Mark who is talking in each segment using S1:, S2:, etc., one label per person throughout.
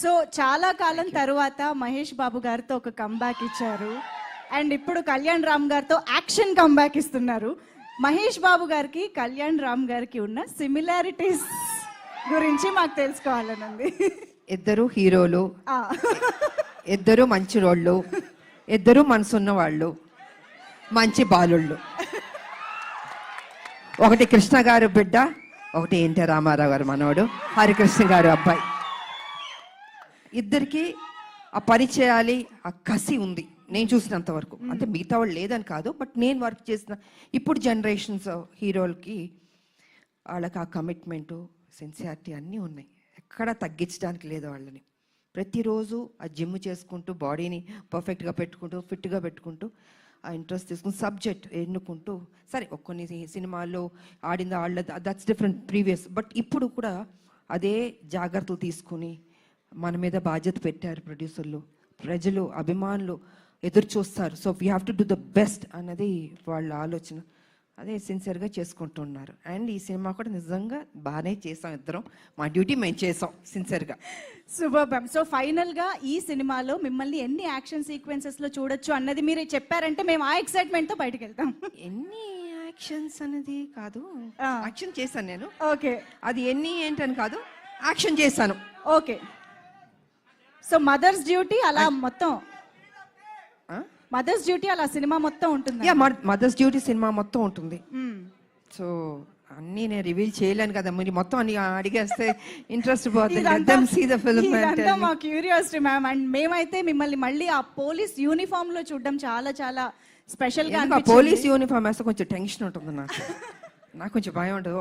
S1: So చాలా కాలం తర్వాత మహేష్ బాబు గారితో ఒక కంబ్యాక్ ఇచ్చారు అండ్ ఇప్పుడు కళ్యాణ్ రామ్ గారితో యాక్షన్ కంబ్యాక్ ఇస్తున్నారు. మహేష్ బాబు గారికి కళ్యాణ్ రామ్ గారికి ఉన్న సిమిలారిటీస్ గురించి మాకు తెలుసుకోవాలనుంది.
S2: ఇద్దరు హీరోలు, ఇద్దరు మంచి రోళ్ళు, ఇద్దరు మనసున్న వాళ్ళు, మంచి బాలుళ్ళు. ఒకటి కృష్ణ గారు బిడ్డ, ఒకటి ఎన్టీ రామారావు గారు మనవడు, హరికృష్ణ గారు అబ్బాయి. ఇద్దరికి ఆ పని చేయాలి, ఆ కసి ఉంది నేను చూసినంత వరకు. అంటే మిగతా వాళ్ళు లేదని కాదు, బట్ నేను వర్క్ చేసిన ఇప్పుడు జనరేషన్స్ హీరోలకి వాళ్ళకి ఆ కమిట్మెంటు, సిన్సియారిటీ అన్నీ ఉన్నాయి. ఎక్కడా తగ్గించడానికి లేదు వాళ్ళని. ప్రతిరోజు ఆ జిమ్ చేసుకుంటూ, బాడీని పర్ఫెక్ట్గా పెట్టుకుంటూ, ఫిట్గా పెట్టుకుంటూ, ఆ ఇంట్రెస్ట్ తీసుకుని సబ్జెక్ట్ ఎన్నుకుంటూ, సరే కొన్ని సినిమాల్లో ఆడింది వాళ్ళ దట్స్ డిఫరెంట్ ప్రీవియస్, బట్ ఇప్పుడు కూడా అదే జాగ్రత్తలు తీసుకుని మన మీద బాధ్యత పెట్టారు ప్రొడ్యూసర్లు, ప్రజలు, అభిమానులు ఎదురు చూస్తారు. So we have to do the best అన్నది వాళ్ళ ఆలోచన. అదే సిన్సియర్గా చేసుకుంటున్నారు. అండ్ ఈ సినిమా కూడా నిజంగా బాగానే చేసాం, ఇద్దరం మా డ్యూటీ మేము చేసాం సిన్సియర్గా.
S1: Super ma'am. సో ఫైనల్గా ఈ సినిమాలో మిమ్మల్ని ఎన్ని యాక్షన్ సీక్వెన్సెస్లో చూడొచ్చు అన్నది మీరు చెప్పారంటే మేము ఆ ఎక్సైట్మెంట్తో బయటకు వెళ్తాం.
S2: ఎన్ని యాక్షన్స్ అనేది కాదు, యాక్షన్ చేశాను నేను.
S1: ఓకే,
S2: అది ఎన్ని ఏంటని కాదు, యాక్షన్ చేశాను.
S1: ఓకే. సో మదర్స్ డ్యూటీ అలా మొత్తం, మదర్స్ డ్యూటీ అలా సినిమా మొత్తం ఉంటుంది.
S2: మదర్స్ డ్యూటీ సినిమా మొత్తం ఉంటుంది. సో అన్నీ నేను రివీల్ చేయలేను కదా, మీరు మొత్తం అన్ని అడిగేస్తే ఇంట్రెస్ట్ పోతుంది.
S1: మా క్యూరియాసిటీ మ్యామ్. అండ్ మేమైతే మిమ్మల్ని మళ్ళీ ఆ పోలీస్ యూనిఫామ్ లో చూడడం చాలా చాలా స్పెషల్ గా.
S2: పోలీస్ యూనిఫామ్ వేస్తే కొంచెం టెన్షన్ ఉంటుంది నాకు. నాకు కొంచెం భయం ఉంటుంది.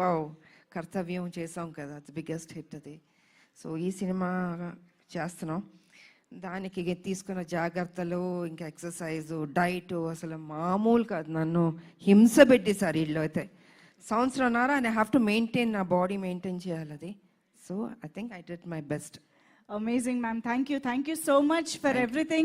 S2: కర్తవ్యం చేసాం కదా, బిగ్గెస్ట్ హిట్ అది. సో ఈ సినిమా చేస్తున్నాం, దానికి తీసుకున్న జాగ్రత్తలు, ఇంకా ఎక్సర్సైజ్, డైట్ అసలు మామూలు కాదు. నన్ను హింస పెట్టేశారు వీళ్ళు అయితే. సంవత్సరంన్నర and I have to maintain, నా బాడీ మెయింటైన్ చేయాలి అది. So I think I did my best.
S1: Amazing ma'am. Thank you so much for everything.